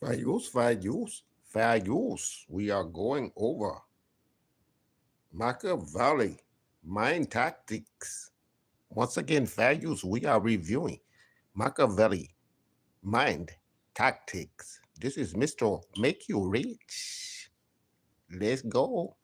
fair use. We are going over Machiavelli, mind tactics. Once again, fair use. We are reviewing Machiavelli, mind tactics. This is Mr. Make You Rich. Let's go.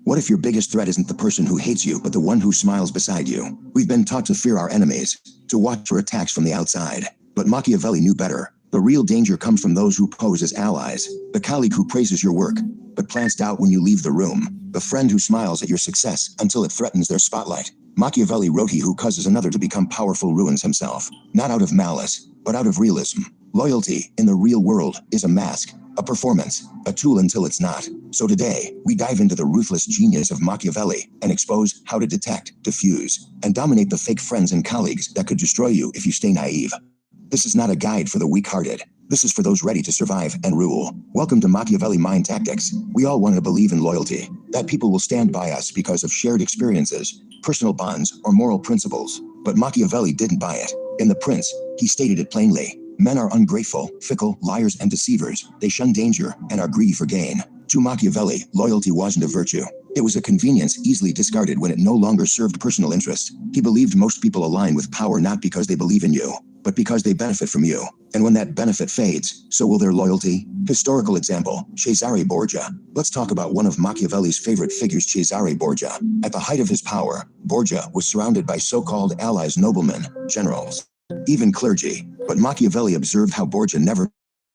What if your biggest threat isn't the person who hates you, but the one who smiles beside you? We've been taught to fear our enemies, to watch for attacks from the outside. But Machiavelli knew better. The real danger comes from those who pose as allies, the colleague who praises your work, but plants doubt when you leave the room, the friend who smiles at your success until it threatens their spotlight. Machiavelli wrote, "He who causes another to become powerful ruins himself, not out of malice, but out of realism." Loyalty, in the real world, is a mask, a performance, a tool until it's not. So today, we dive into the ruthless genius of Machiavelli and expose how to detect, diffuse, and dominate the fake friends and colleagues that could destroy you if you stay naive. This is not a guide for the weak-hearted. This is for those ready to survive and rule. Welcome to Machiavelli Mind Tactics. We all want to believe in loyalty, that people will stand by us because of shared experiences, personal bonds, or moral principles. But Machiavelli didn't buy it. In The Prince, he stated it plainly. Men are ungrateful, fickle, liars, and deceivers. They shun danger and are greedy for gain. To Machiavelli, loyalty wasn't a virtue. It was a convenience easily discarded when it no longer served personal interest. He believed most people align with power not because they believe in you, but because they benefit from you. And when that benefit fades, so will their loyalty. Historical example, Cesare Borgia. Let's talk about one of Machiavelli's favorite figures, Cesare Borgia. At the height of his power, Borgia was surrounded by so-called allies, noblemen, generals, even clergy. But Machiavelli observed how Borgia never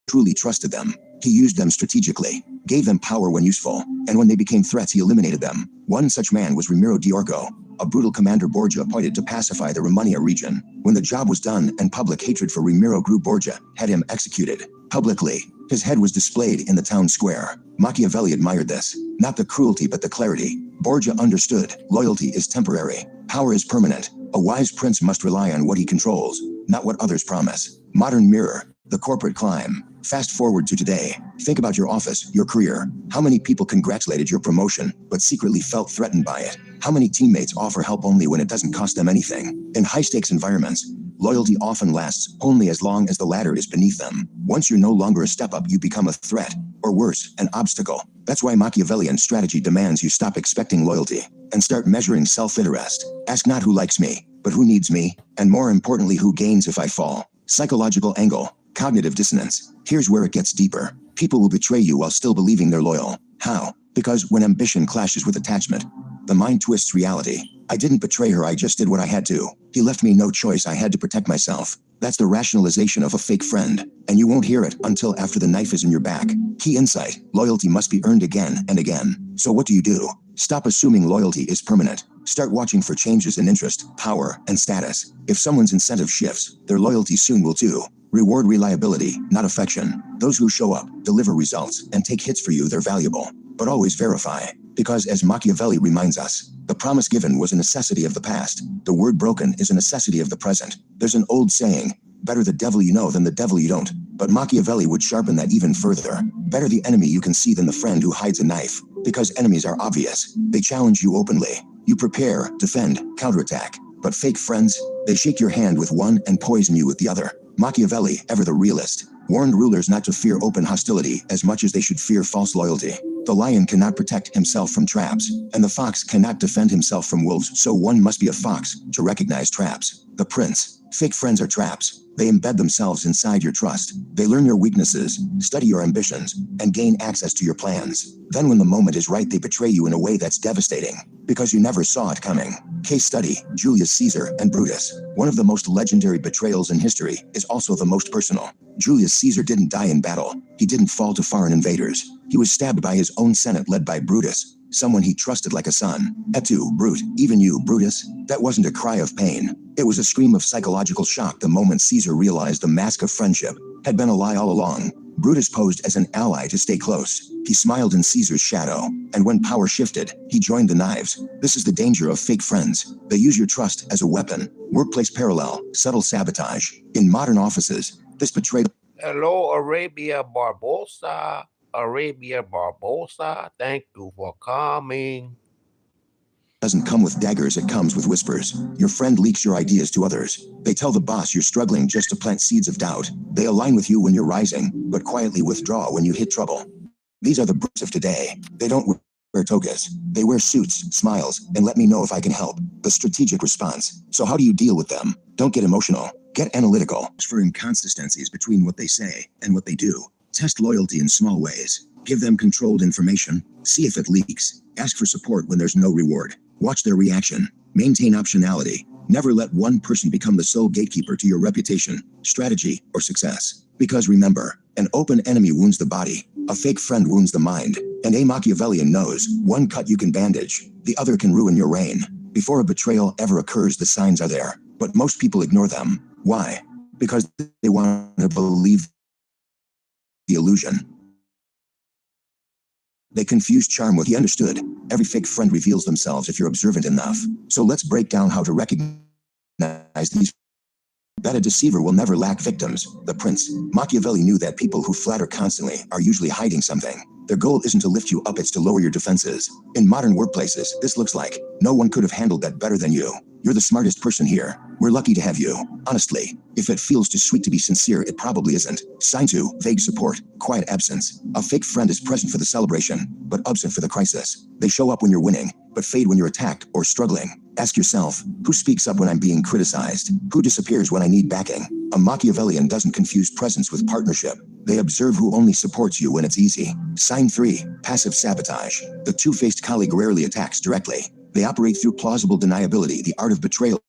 truly trusted them. He used them strategically, gave them power when useful, and when they became threats, he eliminated them. One such man was Ramiro d'Orco, a brutal commander Borgia appointed to pacify the Romagna region. When the job was done and public hatred for Ramiro grew, Borgia had him executed publicly. His head was displayed in the town square. Machiavelli admired this, not the cruelty but the clarity. Borgia understood, loyalty is temporary, power is permanent. A wise prince must rely on what he controls, not what others promise. Modern mirror, the corporate climb. Fast forward to today. Think about your office, your career. How many people congratulated your promotion, but secretly felt threatened by it? How many teammates offer help only when it doesn't cost them anything? In high-stakes environments, loyalty often lasts only as long as the ladder is beneath them. Once you're no longer a step up, you become a threat, or worse, an obstacle. That's why Machiavellian strategy demands you stop expecting loyalty and start measuring self-interest. Ask not who likes me, but who needs me, and more importantly, who gains if I fall. Psychological angle, cognitive dissonance. Here's where it gets deeper. People will betray you while still believing they're loyal. How? Because when ambition clashes with attachment, the mind twists reality. I didn't betray her, I just did what I had to. He left me no choice, I had to protect myself. That's the rationalization of a fake friend, and you won't hear it until after the knife is in your back. Key insight, loyalty must be earned again and again. So what do? Stop assuming loyalty is permanent. Start watching for changes in interest, power, and status. If someone's incentive shifts, their loyalty soon will too. Reward reliability, not affection. Those who show up, deliver results, and take hits for you, they're valuable. But always verify. Because as Machiavelli reminds us, the promise given was a necessity of the past. The word broken is a necessity of the present. There's an old saying, better the devil you know than the devil you don't. But Machiavelli would sharpen that even further. Better the enemy you can see than the friend who hides a knife. Because enemies are obvious. They challenge you openly. You prepare, defend, counterattack. But fake friends, they shake your hand with one and poison you with the other. Machiavelli, ever the realist, warned rulers not to fear open hostility as much as they should fear false loyalty. The lion cannot protect himself from traps, and the fox cannot defend himself from wolves, so one must be a fox to recognize traps. The prince, fake friends are traps. They embed themselves inside your trust. They learn your weaknesses, study your ambitions, and gain access to your plans. Then when the moment is right, they betray you in a way that's devastating, because you never saw it coming. Case study, Julius Caesar and Brutus. One of the most legendary betrayals in history is also the most personal. Julius Caesar didn't die in battle. He didn't fall to foreign invaders. He was stabbed by his own senate led by Brutus, someone he trusted like a son. Et tu, Brute, even you, Brutus. That wasn't a cry of pain. It was a scream of psychological shock the moment Caesar realized the mask of friendship had been a lie all along. Brutus posed as an ally to stay close. He smiled in Caesar's shadow, and when power shifted, he joined the knives. This is the danger of fake friends. They use your trust as a weapon. Workplace parallel, subtle sabotage. In modern offices, this betrayal. Hello, Arabia Barbosa. Arabia Barbosa, thank you for coming. doesn't come with daggers, it comes with whispers. Your friend leaks your ideas to others. They tell the boss you're struggling just to plant seeds of doubt. They align with you when you're rising, but quietly withdraw when you hit trouble. These are the brutes of today. They don't wear togas. They wear suits, smiles, and let me know if I can help. The strategic response. So how do you deal with them? Don't get emotional. Get analytical. For inconsistencies between what they say and what they do. Test loyalty in small ways. Give them controlled information. See if it leaks. Ask for support when there's no reward. Watch their reaction. Maintain optionality. Never let one person become the sole gatekeeper to your reputation, strategy, or success. Because remember, an open enemy wounds the body, a fake friend wounds the mind, and a Machiavellian knows one cut you can bandage, the other can ruin your reign. Before a betrayal ever occurs, the signs are there, but most people ignore them. Why? Because they want to believe the illusion. They confuse charm with the understood. Every fake friend reveals themselves if you're observant enough. So let's break down how to recognize these. That a deceiver will never lack victims. The prince. Machiavelli knew that people who flatter constantly are usually hiding something. Their goal isn't to lift you up, it's to lower your defenses. In modern workplaces, this looks like, no one could have handled that better than you. You're the smartest person here. We're lucky to have you. Honestly, if it feels too sweet to be sincere, it probably isn't. Sign 2, vague support, quiet absence. A fake friend is present for the celebration, but absent for the crisis. They show up when you're winning, but fade when you're attacked or struggling. Ask yourself, who speaks up when I'm being criticized? Who disappears when I need backing? A Machiavellian doesn't confuse presence with partnership. They observe who only supports you when it's easy. Sign 3, passive sabotage. The two-faced colleague rarely attacks directly. They operate through plausible deniability, the art of betrayal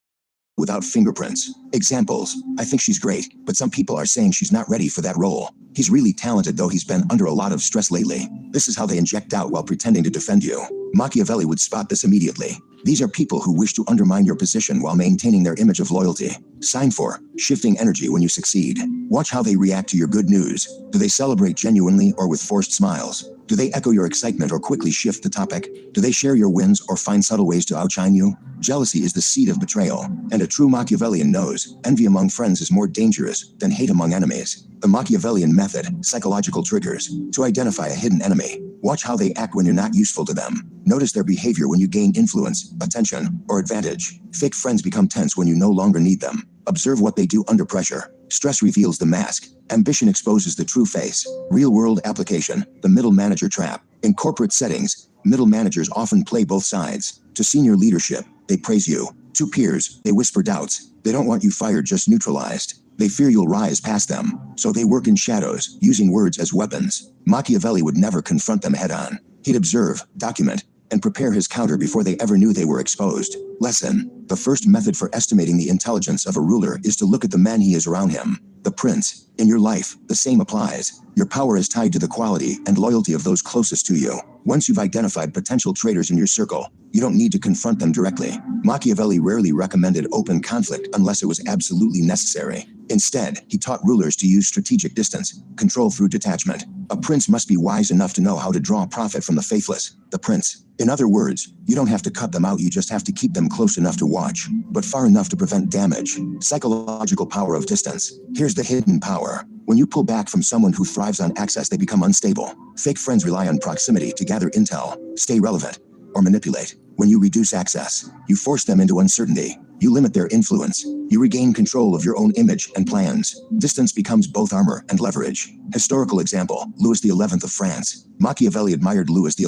without fingerprints. Examples: I think she's great, but some people are saying she's not ready for that role. He's really talented, though he's been under a lot of stress lately. This is how they inject doubt while pretending to defend you. Machiavelli would spot this immediately. These are people who wish to undermine your position while maintaining their image of loyalty. Sign 4, shifting energy when you succeed. Watch how they react to your good news. Do they celebrate genuinely or with forced smiles? Do they echo your excitement or quickly shift the topic? Do they share your wins or find subtle ways to outshine you? Jealousy is the seed of betrayal, and a true Machiavellian knows envy among friends is more dangerous than hate among enemies. The Machiavellian method, psychological triggers. To identify a hidden enemy, watch how they act when you're not useful to them. Notice their behavior when you gain influence, attention, or advantage. Fake friends become tense when you no longer need them. Observe what they do under pressure. Stress reveals the mask. Ambition exposes the true face. Real-world application, the middle manager trap. In corporate settings, middle managers often play both sides. To senior leadership, they praise you. To peers, they whisper doubts. They don't want you fired, just neutralized. They fear you'll rise past them, so they work in shadows, using words as weapons. Machiavelli would never confront them head-on. He'd observe, document, and prepare his counter before they ever knew they were exposed. Lesson: the first method for estimating the intelligence of a ruler is to look at the men he is around him. The prince. In your life, the same applies. Your power is tied to the quality and loyalty of those closest to you. Once you've identified potential traitors in your circle, you don't need to confront them directly. Machiavelli rarely recommended open conflict unless it was absolutely necessary. Instead, he taught rulers to use strategic distance, control through detachment. A prince must be wise enough to know how to draw profit from the faithless, the prince. In other words, you don't have to cut them out, you just have to keep them close enough to watch, but far enough to prevent damage. Psychological power of distance. Here's the hidden power. When you pull back from someone who thrives on access, they become unstable. Fake friends rely on proximity to gather intel, stay relevant, or manipulate. When you reduce access, you force them into uncertainty. You limit their influence. You regain control of your own image and plans. Distance becomes both armor and leverage. Historical example: Louis XI of France. Machiavelli admired Louis XI,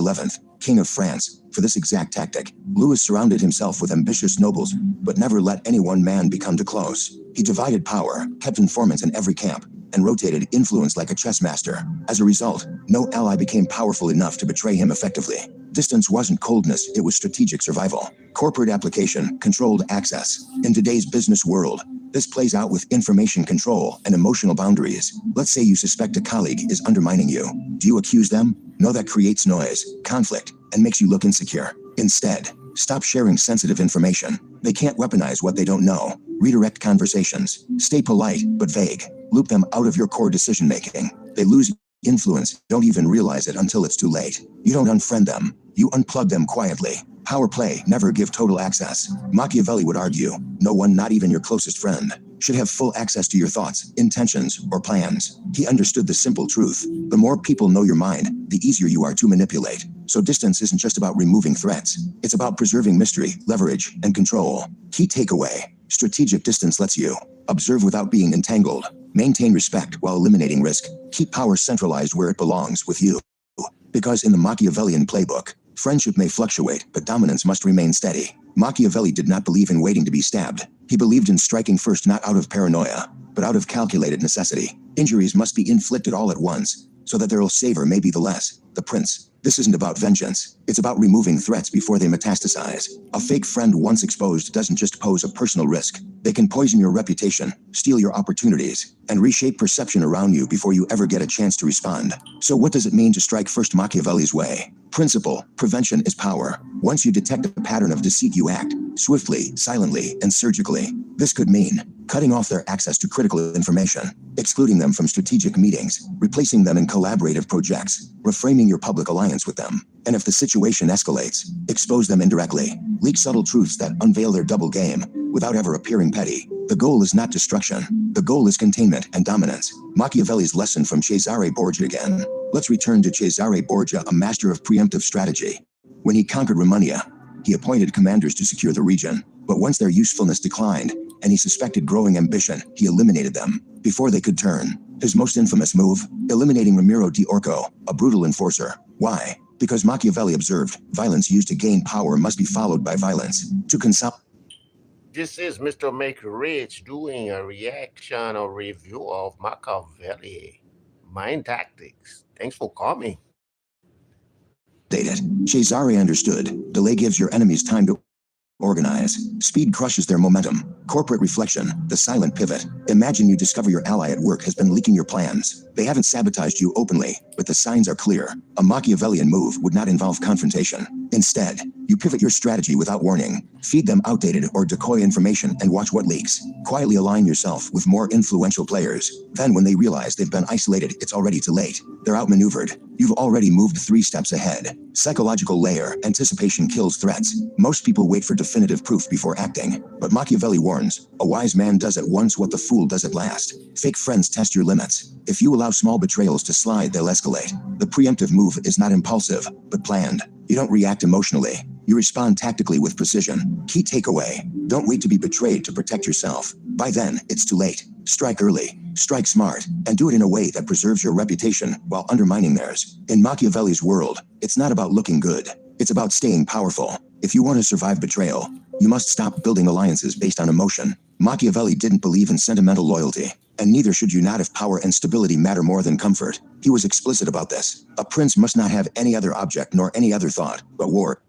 King of France, for this exact tactic. Louis surrounded himself with ambitious nobles, but never let any one man become too close. He divided power, kept informants in every camp, and rotated influence like a chess master. As a result, no ally became powerful enough to betray him effectively. Distance wasn't coldness, it was strategic survival. Corporate application, controlled access. In today's business world, this plays out with information control and emotional boundaries. Let's say you suspect a colleague is undermining you. Do you accuse them? No, that creates noise, conflict, and makes you look insecure. Instead, stop sharing sensitive information. They can't weaponize what they don't know. Redirect conversations. Stay polite, but vague. Loop them out of your core decision-making. They lose influence, don't even realize it until it's too late. You don't unfriend them. You unplug them quietly. Power play, never give total access. Machiavelli would argue, no one, not even your closest friend, should have full access to your thoughts, intentions, or plans. He understood the simple truth. The more people know your mind, the easier you are to manipulate. So distance isn't just about removing threats. It's about preserving mystery, leverage, and control. Key takeaway: strategic distance lets you observe without being entangled, maintain respect while eliminating risk, keep power centralized where it belongs, with you. Because in the Machiavellian playbook, friendship may fluctuate, but dominance must remain steady. Machiavelli did not believe in waiting to be stabbed. He believed in striking first, not out of paranoia, but out of calculated necessity. Injuries must be inflicted all at once, so that their savor may be the less. The prince. This isn't about vengeance. It's about removing threats before they metastasize. A fake friend once exposed doesn't just pose a personal risk. They can poison your reputation, steal your opportunities, and reshape perception around you before you ever get a chance to respond. So what does it mean to strike first Machiavelli's way? Principle: prevention is power. Once you detect a pattern of deceit, you act swiftly, silently, and surgically. This could mean cutting off their access to critical information, excluding them from strategic meetings, replacing them in collaborative projects, reframing your public alliance with them. And if the situation escalates, expose them indirectly. Leak subtle truths that unveil their double game without ever appearing petty. The goal is not destruction. The goal is containment and dominance. Machiavelli's lesson from Cesare Borgia again. Let's return to Cesare Borgia, a master of preemptive strategy. When he conquered Romania, he appointed commanders to secure the region. But once their usefulness declined, and he suspected growing ambition, he eliminated them before they could turn. His most infamous move: eliminating Ramiro di Orco, a brutal enforcer. Why? Because Machiavelli observed, violence used to gain power must be followed by violence to consolidate. This is Mr. MakeURich doing a reaction or review of Machiavelli mind tactics. Thanks for coming. Cesare understood. Delay gives your enemies time to organize. Speed crushes their momentum. Corporate reflection, the silent pivot. Imagine you discover your ally at work has been leaking your plans. They haven't sabotaged you openly, but the signs are clear. A Machiavellian move would not involve confrontation. Instead, you pivot your strategy without warning. Feed them outdated or decoy information and watch what leaks. Quietly align yourself with more influential players. Then when they realize they've been isolated, it's already too late. They're outmaneuvered. You've already moved 3 steps ahead. Psychological layer: anticipation kills threats. Most people wait for definitive proof before acting. But Machiavelli warns, a wise man does at once what the fool does at last. Fake friends test your limits. If you allow small betrayals to slide, they'll escalate. The preemptive move is not impulsive, but planned. You don't react emotionally. You respond tactically with precision. Key takeaway: don't wait to be betrayed to protect yourself. By then, it's too late. Strike early, strike smart, and do it in a way that preserves your reputation while undermining theirs. In Machiavelli's world, it's not about looking good. It's about staying powerful. If you want to survive betrayal, you must stop building alliances based on emotion. Machiavelli didn't believe in sentimental loyalty, and neither should you not if power and stability matter more than comfort. He was explicit about this. A prince must not have any other object nor any other thought but war.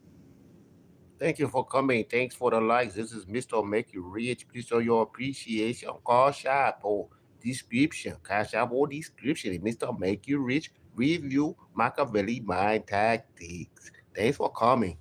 Thank you for coming. Thanks for the likes. This is Mr. MakeURich. Please show your appreciation. Cash App or description. Cash App or description. Mr. MakeURich review Machiavelli mind tactics. Thanks for coming.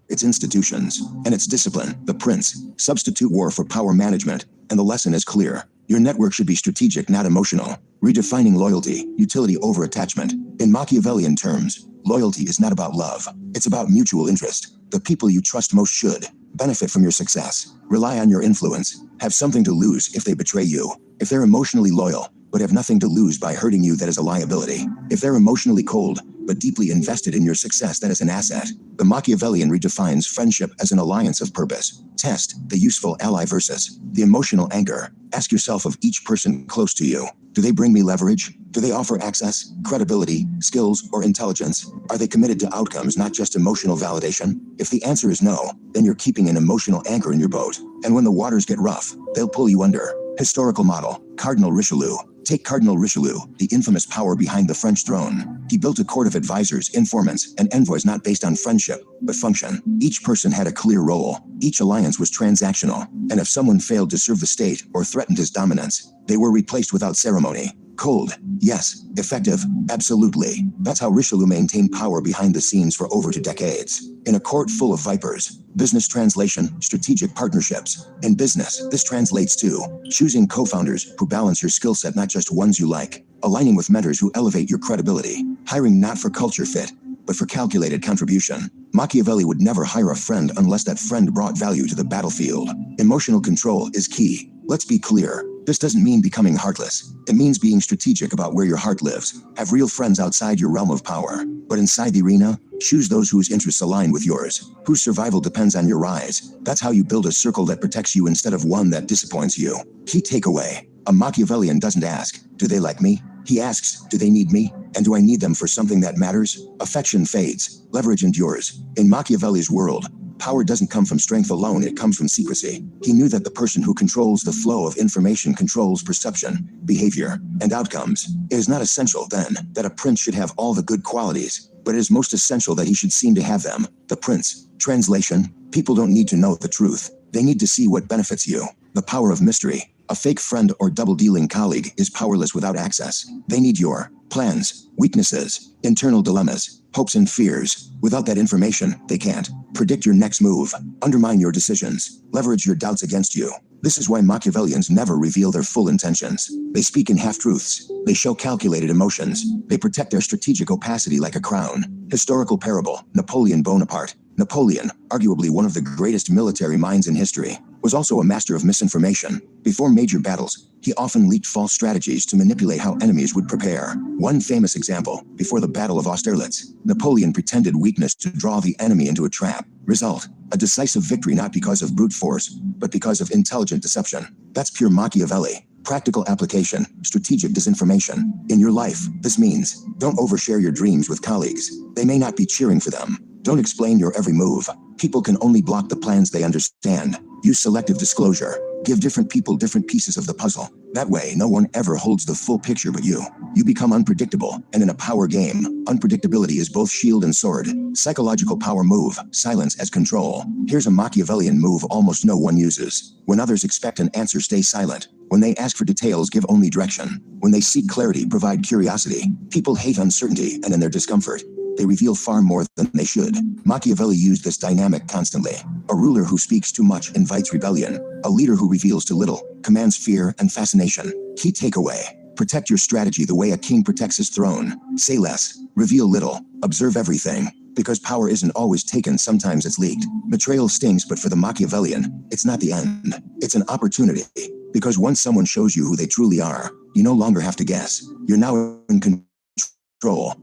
Its institutions, and its discipline, the prince, substitute war for power management, and the lesson is clear. Your network should be strategic, not emotional. Redefining loyalty, utility over attachment. In Machiavellian terms, loyalty is not about love. It's about mutual interest. The people you trust most should benefit from your success, rely on your influence, have something to lose if they betray you. If they're emotionally loyal, but have nothing to lose by hurting you, that is a liability. If they're emotionally cold, but deeply invested in your success, that is an asset. The Machiavellian redefines friendship as an alliance of purpose. Test the useful ally versus the emotional anchor. Ask yourself of each person close to you: do they bring me leverage? Do they offer access, credibility, skills, or intelligence? Are they committed to outcomes, not just emotional validation? If the answer is no, then you're keeping an emotional anchor in your boat. And when the waters get rough, they'll pull you under. Historical model: Cardinal Richelieu. Take Cardinal Richelieu, the infamous power behind the French throne. He built a court of advisors, informants, and envoys not based on friendship, but function. Each person had a clear role. Each alliance was transactional. And if someone failed to serve the state or threatened his dominance, they were replaced without ceremony. Cold, yes. Effective, absolutely. That's how Richelieu maintained power behind the scenes for over 2 decades. In a court full of vipers. Business translation: strategic partnerships. In business, this translates to choosing co-founders who balance your skill set, not just ones you like. Aligning with mentors who elevate your credibility. Hiring not for culture fit, but for calculated contribution. Machiavelli would never hire a friend unless that friend brought value to the battlefield. Emotional control is key. Let's be clear. This doesn't mean becoming heartless. It means being strategic about where your heart lives. Have real friends outside your realm of power. But inside the arena, choose those whose interests align with yours, whose survival depends on your rise. That's how you build a circle that protects you instead of one that disappoints you. Key takeaway. A Machiavellian doesn't ask, do they like me? He asks, do they need me? And do I need them for something that matters? Affection fades. Leverage endures. In Machiavelli's world, power doesn't come from strength alone, it comes from secrecy. He knew that the person who controls the flow of information controls perception, behavior, and outcomes. It is not essential, then, that a prince should have all the good qualities, but it is most essential that he should seem to have them. The prince. Translation: people don't need to know the truth. They need to see what benefits you. The power of mystery. A fake friend or double-dealing colleague is powerless without access. They need your plans, weaknesses, internal dilemmas, hopes and fears. Without that information, they can't predict your next move, undermine your decisions, leverage your doubts against you. This is why Machiavellians never reveal their full intentions. They speak in half-truths. They show calculated emotions. They protect their strategic opacity like a crown. Historical parable: Napoleon Bonaparte. Napoleon, arguably one of the greatest military minds in history, was also a master of misinformation. Before major battles, he often leaked false strategies to manipulate how enemies would prepare. One famous example: before the Battle of Austerlitz, Napoleon pretended weakness to draw the enemy into a trap. Result: a decisive victory, not because of brute force, but because of intelligent deception. That's pure Machiavelli. Practical application: strategic disinformation. In your life, this means don't overshare your dreams with colleagues. They may not be cheering for them. Don't explain your every move. People can only block the plans they understand. Use selective disclosure. Give different people different pieces of the puzzle. That way, no one ever holds the full picture but you. You become unpredictable, and in a power game, unpredictability is both shield and sword. Psychological power move: silence as control. Here's a Machiavellian move almost no one uses. When others expect an answer, stay silent. When they ask for details, give only direction. When they seek clarity, provide curiosity. People hate uncertainty, and in their discomfort, they reveal far more than they should. Machiavelli used this dynamic constantly. A ruler who speaks too much invites rebellion. A leader who reveals too little commands fear and fascination. Key takeaway: protect your strategy the way a king protects his throne. Say less, reveal little, observe everything. Because power isn't always taken, sometimes it's leaked. Betrayal stings, but for the Machiavellian, it's not the end. It's an opportunity. Because once someone shows you who they truly are, you no longer have to guess. You're now in control.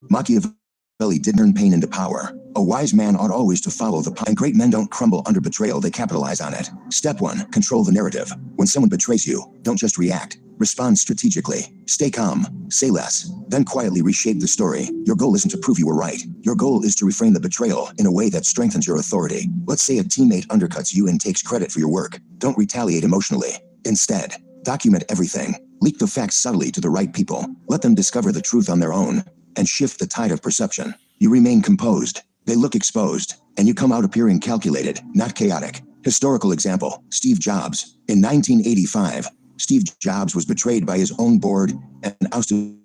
Machiavelli didn't turn pain into power. A wise man ought always to follow the path, and great men don't crumble under betrayal, they capitalize on it. Step 1. Control the narrative. When someone betrays you, don't just react. Respond strategically. Stay calm. Say less. Then quietly reshape the story. Your goal isn't to prove you were right. Your goal is to reframe the betrayal in a way that strengthens your authority. Let's say a teammate undercuts you and takes credit for your work. Don't retaliate emotionally. Instead, document everything. Leak the facts subtly to the right people. Let them discover the truth on their own, and shift the tide of perception. You remain composed. They look exposed, and you come out appearing calculated, not chaotic. Historical example: Steve Jobs. In 1985, Steve Jobs was betrayed by his own board and ousted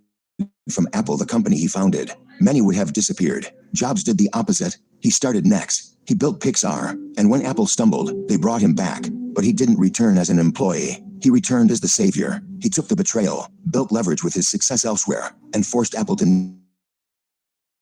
from Apple, the company he founded. Many would have disappeared. Jobs did the opposite. He started next. He built Pixar, and when Apple stumbled, they brought him back. But he didn't return as an employee. He returned as the savior. He took the betrayal, built leverage with his success elsewhere, and forced Apple to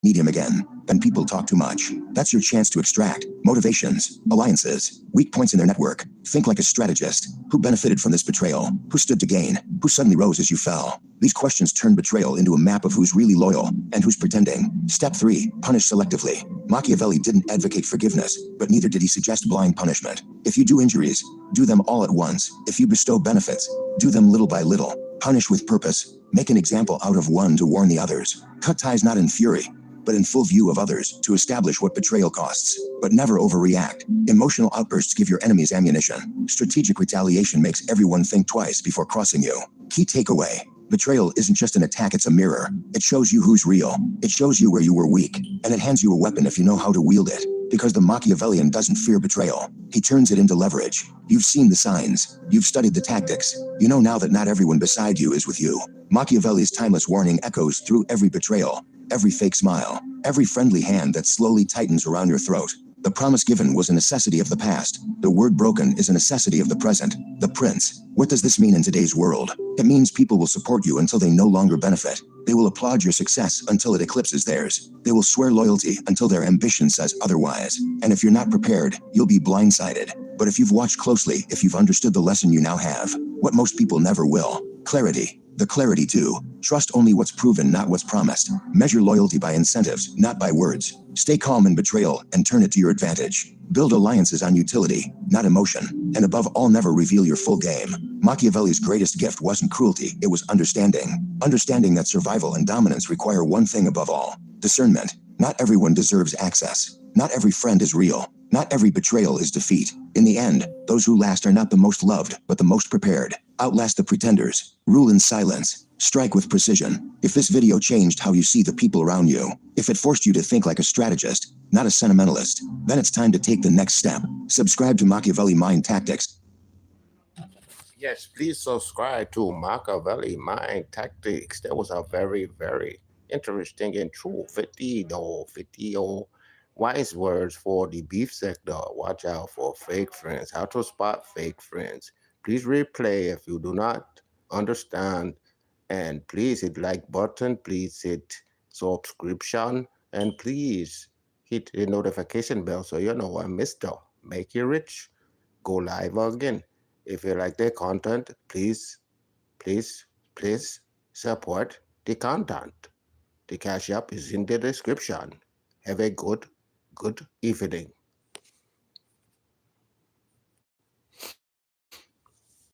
need him again. Then people talk too much. That's your chance to extract motivations, alliances, weak points in their network. Think like a strategist. Who benefited from this betrayal? Who stood to gain? Who suddenly rose as you fell? These questions turn betrayal into a map of who's really loyal and who's pretending. Step 3. Punish selectively. Machiavelli didn't advocate forgiveness, but neither did he suggest blind punishment. If you do injuries, do them all at once. If you bestow benefits, do them little by little. Punish with purpose. Make an example out of one to warn the others. Cut ties not in fury, but in full view of others, to establish what betrayal costs. But never overreact. Emotional outbursts give your enemies ammunition. Strategic retaliation makes everyone think twice before crossing you. Key takeaway: betrayal isn't just an attack, it's a mirror. It shows you who's real. It shows you where you were weak, and it hands you a weapon if you know how to wield it. Because the Machiavellian doesn't fear betrayal. He turns it into leverage. You've seen the signs. You've studied the tactics. You know now that not everyone beside you is with you. Machiavelli's timeless warning echoes through every betrayal, every fake smile, every friendly hand that slowly tightens around your throat. The promise given was a necessity of the past. The word broken is a necessity of the present. The prince. What does this mean in today's world? It means people will support you until they no longer benefit. They will applaud your success until it eclipses theirs. They will swear loyalty until their ambition says otherwise. And if you're not prepared, you'll be blindsided. But if you've watched closely, if you've understood the lesson you now have, what most people never will, clarity. The clarity to trust only what's proven, not what's promised. Measure loyalty by incentives, not by words. Stay calm in betrayal and turn it to your advantage. Build alliances on utility, not emotion. And above all, never reveal your full game. Machiavelli's greatest gift wasn't cruelty, it was understanding. Understanding that survival and dominance require one thing above all: discernment. Not everyone deserves access. Not every friend is real. Not every betrayal is defeat. In the end, those who last are not the most loved, but the most prepared. Outlast the pretenders. Rule in silence. Strike with precision. If this video changed how you see the people around you, if it forced you to think like a strategist, not a sentimentalist, then it's time to take the next step. Subscribe to Machiavelli Mind Tactics. Yes, please subscribe to Machiavelli Mind Tactics. That was a very, very interesting and true video wise words for the beef sector. Watch out for fake friends. How to spot fake friends. Please replay if you do not understand. And please hit like button. Please hit subscription. And please hit the notification bell so you know I'm Mr. Make You Rich. Go live again. If you like the content, please support the content. The Cash App is in the description. Have a good evening.